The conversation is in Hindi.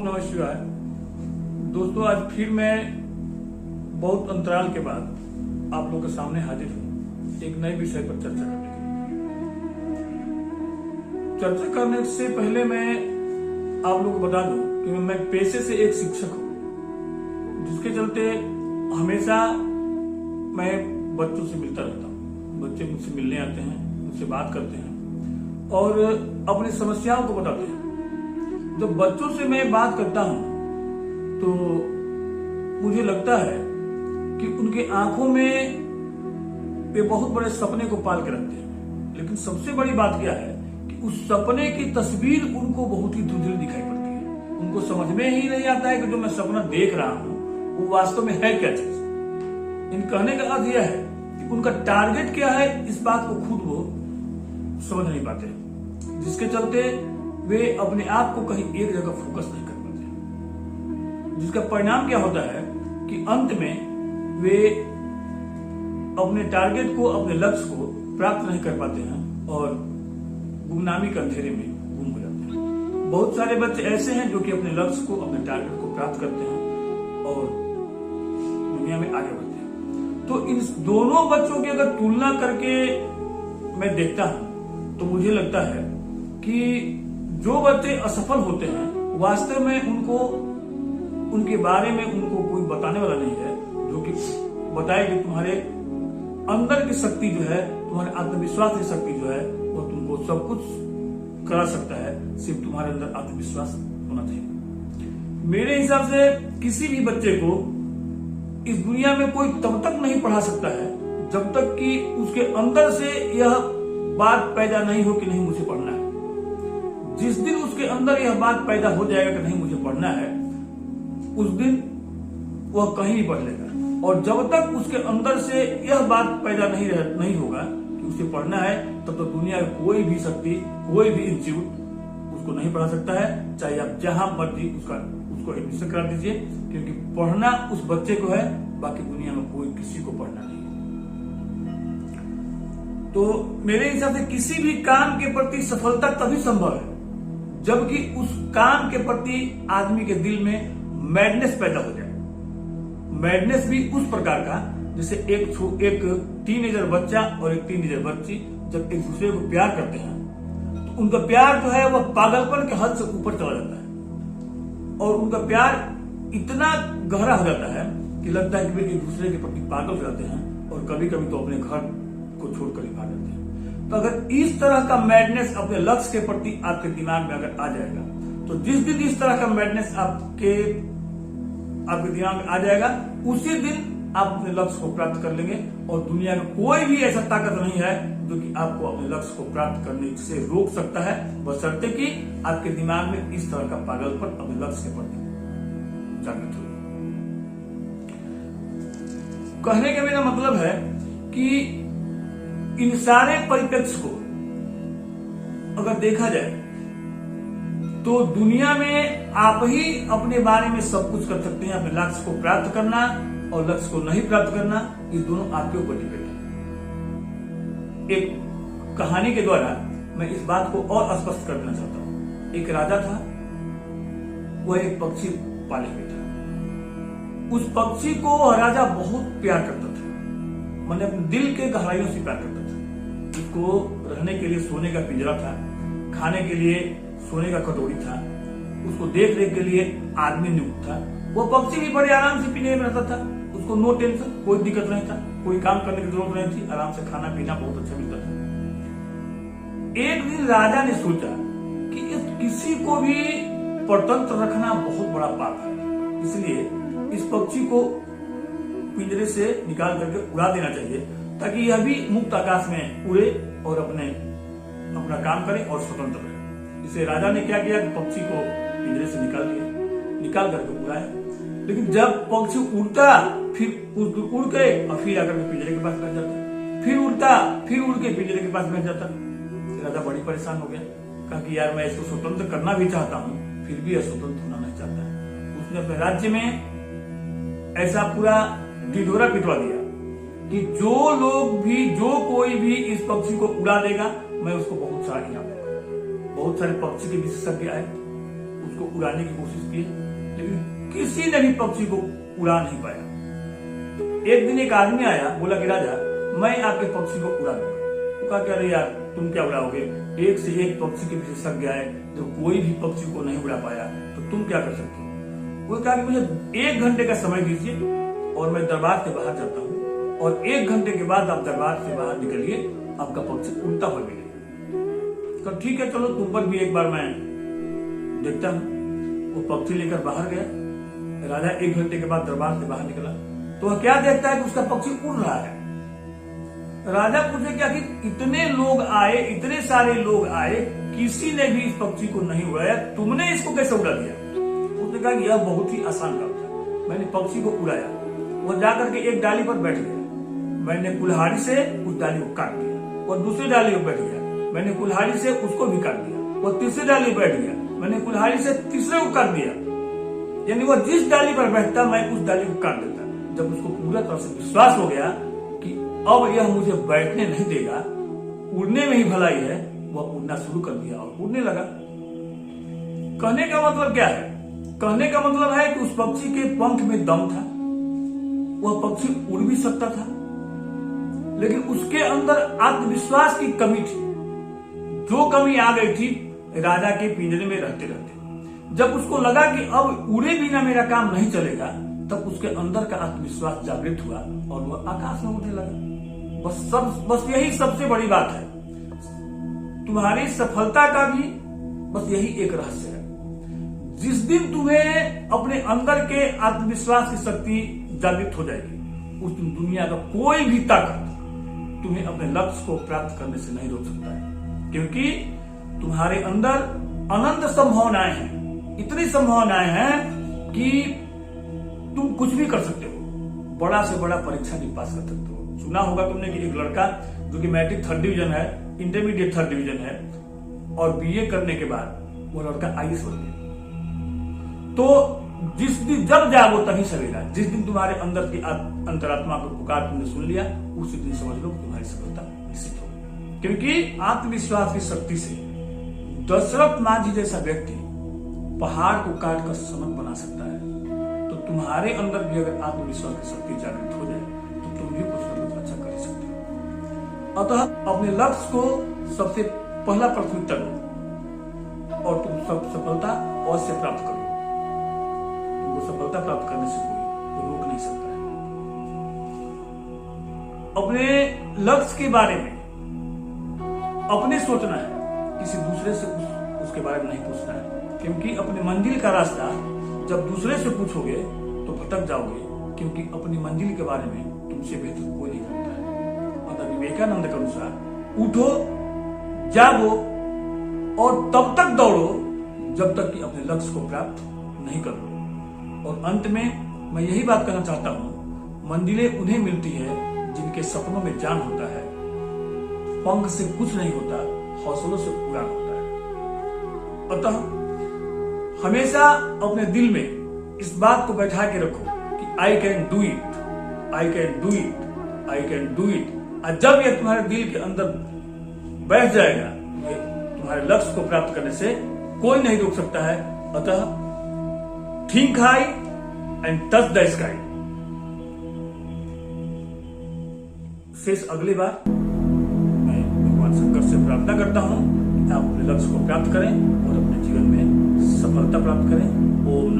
ओम नमः शिवाय। दोस्तों, आज फिर मैं बहुत अंतराल के बाद आप लोगों के सामने हाजिर हूँ एक नए विषय पर चर्चा करने के लिए। चर्चा करने से पहले मैं आप लोगों को बता दूं कि मैं पेशे से एक शिक्षक हूँ, जिसके चलते हमेशा मैं बच्चों से मिलता रहता हूँ। बच्चे मुझसे मिलने आते हैं, मुझसे बात करते हैं और अपनी समस्याओं को बताते हैं। जब बच्चों से मैं बात करता हूं तो मुझे लगता है कि उनके आंखों में वे बहुत बड़े सपने को पाल के रखते हैं, लेकिन सबसे बड़ी बात क्या है कि उस सपने की तस्वीर उनको बहुत ही धुंधली दिखाई पड़ती है। उनको समझ में ही नहीं आता है कि जो मैं सपना देख रहा हूं वो वास्तव में है क्या चीज। इन कहने का अर्थ यह है कि उनका टारगेट क्या है, इस बात को खुद वो समझ नहीं पाते, जिसके चलते वे अपने आप को कहीं एक जगह फोकस नहीं कर पाते, जिसका परिणाम क्या होता है कि अंत में वे अपने टारगेट को, अपने लक्ष्य को प्राप्त नहीं कर पाते हैं और गुमनामी के अंधेरे में गुम हो जाते हैं। बहुत सारे बच्चे ऐसे हैं जो कि अपने लक्ष्य को, अपने टारगेट को प्राप्त करते हैं और दुनिया में आगे बढ़ते हैं। तो इन दोनों बच्चों की अगर तुलना करके मैं देखता हूं तो मुझे लगता है कि जो बच्चे असफल होते हैं वास्तव में उनके बारे में उनको कोई बताने वाला नहीं है जो कि बताए कि तुम्हारे अंदर की शक्ति जो है, तुम्हारे आत्मविश्वास की शक्ति जो है वो तुमको सब कुछ करा सकता है। सिर्फ तुम्हारे अंदर आत्मविश्वास होना चाहिए। मेरे हिसाब से किसी भी बच्चे को इस दुनिया में कोई तब तक नहीं पढ़ा सकता है जब तक कि उसके अंदर से यह बात पैदा नहीं हो कि नहीं मुझे पढ़ना है। जिस दिन उसके अंदर यह बात पैदा हो जाएगा कि नहीं मुझे पढ़ना है, उस दिन वह कहीं भी पढ़ लेगा। और जब तक उसके अंदर से यह बात पैदा नहीं होगा कि उसे पढ़ना है, तब तो दुनिया में कोई भी शक्ति, कोई भी इंस्टीट्यूट उसको नहीं पढ़ा सकता है। चाहे आप जहां मर्जी उसको एडमिशन करा दीजिए, क्योंकि पढ़ना उस बच्चे को है, बाकी दुनिया में कोई किसी को पढ़ना नहीं है। तो मेरे हिसाब से किसी भी काम के प्रति सफलता तभी संभव है जबकि उस काम के प्रति आदमी के दिल में मैडनेस पैदा हो जाए। मैडनेस भी उस प्रकार का जैसे एक टीनेजर बच्चा और एक टीनेजर बच्ची जब एक दूसरे को प्यार करते हैं तो उनका प्यार जो है वह पागलपन के हद से ऊपर चला जाता है और उनका प्यार इतना गहरा हो जाता है कि लगता है कि वे एक दूसरे के प्रति पागल हो जाते हैं और कभी कभी तो अपने घर को छोड़कर ही भाग जाते हैं। तो अगर इस तरह का मैडनेस अपने लक्ष्य के प्रति आपके दिमाग में अगर आ जाएगा, तो जिस दिन इस तरह का मैडनेस आपके दिमाग में आ जाएगा, उसी दिन आप अपने लक्ष्य को प्राप्त कर लेंगे। और दुनिया में कोई भी ऐसा ताकत नहीं है जो कि आपको अपने लक्ष्य को प्राप्त करने से रोक सकता है, बशर्ते कि आपके दिमाग में इस तरह का पागलपन अपने लक्ष्य के प्रति जागृत हो। कहने का मेरा मतलब है कि इन सारे परिप्रेक्ष्य को अगर देखा जाए तो दुनिया में आप ही अपने बारे में सब कुछ कर सकते हैं। अपने लक्ष्य को प्राप्त करना और लक्ष्य को नहीं प्राप्त करना, ये दोनों आपके ऊपर डिपेंड है। एक कहानी के द्वारा मैं इस बात को और स्पष्ट कर देना चाहता हूं। एक राजा था, वह एक पक्षी पाले हुए था। उस पक्षी को राजा बहुत प्यार करता था, मैंने अपने दिल के गहराइयों से प्यार करता था। उसको रहने के लिए सोने का पिंजरा था, खाने के लिए सोने का कटोरी था, उसको देख रेख के लिए आदमी नियुक्त था। वो पक्षी भी बड़े आराम से पिंजरे में रहता था, उसको नो टेंशन, कोई दिक्कत नहीं था, कोई काम करने की जरूरत नहीं थी, आराम से खाना पीना बहुत अच्छा मिलता था। एक दिन राजा ने सोचा कि किसी को भी परतंत्र रखना बहुत बड़ा पाप है, इसलिए इस पक्षी को पिंजरे से निकाल करके उड़ा देना चाहिए ताकि यह भी मुक्त आकाश में उड़े और अपना काम करे और स्वतंत्र रहे। इसे राजा ने क्या किया कि पक्षी को पिंजरे से निकाल करके उड़ाया। लेकिन जब पक्षी उड़ता, फिर उड़ गए और फिर आकर के पिंजरे के पास बैठ जाता, फिर उड़ता, फिर उड़ के पिंजरे के पास बैठ जाता। राजा बड़ी परेशान हो गया, कहा कि यार मैं इसको स्वतंत्र करना भी चाहता हूँ, फिर भी स्वतंत्र होना नहीं चाहता है। उसने अपने राज्य में ऐसा पूरा ढिढोरा पिटवा दिया कि जो कोई भी इस पक्षी को उड़ा देगा, मैं उसको बहुत सारा इनाम दूंगा। बहुत सारे पक्षी के विशेषज्ञ आए, उसको उड़ाने की कोशिश की, लेकिन किसी ने भी पक्षी को उड़ा नहीं पाया। एक दिन एक आदमी आया, बोला कि राजा मैं आपके पक्षी को उड़ा दूंगा। वो कहा कि अरे यार तुम क्या उड़ाओगे, एक से एक पक्षी के विशेषज्ञ है, जब कोई भी पक्षी को नहीं उड़ा पाया तो तुम क्या कर सकते हो। वो कहा कि मुझे 1 घंटे का समय दीजिए और मैं दरबार से बाहर जाता हूँ, और 1 घंटे के बाद आप दरबार से बाहर निकलिए, आपका पक्षी उड़ता हुआ मिलेगा। तो ठीक है चलो तुम पर भी एक बार मैं देखता हूँ। वो पक्षी लेकर बाहर गया। राजा 1 घंटे के बाद दरबार से बाहर निकला तो वह क्या देखता है कि उसका पक्षी उड़ रहा है। राजा पूछे क्या कि इतने लोग आए, इतने सारे लोग आए, किसी ने भी इस पक्षी को नहीं उड़ाया, तुमने इसको कैसे उड़ा दिया। उसने कहा कि यह बहुत ही आसान काम था, मैंने पक्षी को उड़ाया। वह जाकर के एक डाली पर बैठ गया, मैंने कुल्हाड़ी से उस डाली को काट दिया। वह दूसरी डाली पर बैठ गया, मैंने कुल्हाड़ी से उसको भी काट दिया। वह तीसरी डाली पर बैठ गया, मैंने कुल्हाड़ी से तीसरे को काट दिया। यानी वह जिस डाली पर बैठता मैं उस डाली को काट देता। जब उसको पूरा तरह से विश्वास हो गया कि अब यह मुझे बैठने नहीं देगा, उड़ने में ही भलाई है, वह उड़ना शुरू कर दिया और उड़ने लगा। कहने का मतलब क्या है? कहने का मतलब है कि उस पक्षी के पंख में दम था, वह पक्षी उड़ भी सकता था, लेकिन उसके अंदर आत्मविश्वास की कमी थी। जो कमी आ गई थी राजा के पिंजरे में रहते रहते। जब उसको लगा कि अब उड़े बिना मेरा काम नहीं चलेगा, तब उसके अंदर का आत्मविश्वास जागृत हुआ और वह आकाश में उड़ने लगा। बस यही सबसे बड़ी बात है। तुम्हारी सफलता का भी बस यही एक रहस्य है। जिस दिन तुम्हें अपने अंदर के आत्मविश्वास की शक्ति जागृत हो जाएगी, उस दिन दुनिया का कोई भी ताकत तुम्हें अपने लक्ष्य को प्राप्त करने से नहीं रोक सकता है, क्योंकि तुम्हारे अंदर अनंत संभावनाएं हैं। इतनी संभावनाएं हैं कि तुम कुछ भी कर सकते हो, बड़ा से बड़ा परीक्षा भी पास कर सकते हो। सुना होगा तुमने कि एक लड़का जो कि मैट्रिक 3rd डिवीजन है, इंटरमीडिएट 3rd डिवीजन है, और बीए करने के बाद वो लड़का आईएएस बन गया। तो जिस दिन जब जागो तभी सवेरा, जिस दिन तुम्हारे अंदर की अंतरात्मा को पुकार तुमने सुन लिया, उसी दिन समझ लो तुम्हारी सफलता निश्चित होगी। क्योंकि आत्मविश्वास की शक्ति से दशरथ मांझी जैसा व्यक्ति पहाड़ को काट कर समन बना सकता है। तो तुम्हारे अंदर भी अगर आत्मविश्वास की शक्ति जागृत हो जाए तो तुम भी कुछ ना कुछ अच्छा कर ही सकते हो। अतः अपने लक्ष्य को सबसे पहला प्राथमिकता दो और तुम सब सफलता अवश्य प्राप्त करो। तुमको सफलता प्राप्त करने से कोई रोक नहीं सकता है। अपने लक्ष्य के बारे में अपने सोचना है, किसी दूसरे से उसके बारे में नहीं पूछना है। क्योंकि अपनी मंजिल का रास्ता जब दूसरे से पूछोगे तो भटक जाओगे, क्योंकि अपनी मंजिल के बारे में तुमसे बेहतर कोई नहीं जानता है। अतः विवेकानंद के अनुसार उठो, जागो और तब तक दौड़ो जब तक कि अपने लक्ष्य को प्राप्त नहीं कर लो। और अंत में मैं यही बात कहना चाहता हूं, मंजिलें उन्हें मिलती है जिनके सपनों में जान होता है। पंख से कुछ नहीं होता, हौसलों से उड़ान होता है। अतः हमेशा अपने दिल में इस बात को बैठा के रखो कि I can do it, I can do it, I can do it. और जब यह तुम्हारे दिल के अंदर बैठ जाएगा, तुम्हारे लक्ष्य को प्राप्त करने से कोई नहीं रोक सकता है। अतः think high and touch the sky. शेष अगली बार मैं भगवान शंकर से प्रार्थना करता हूं कि आप अपने लक्ष्य को प्राप्त करें और अपने जीवन में सफलता प्राप्त करें। ओम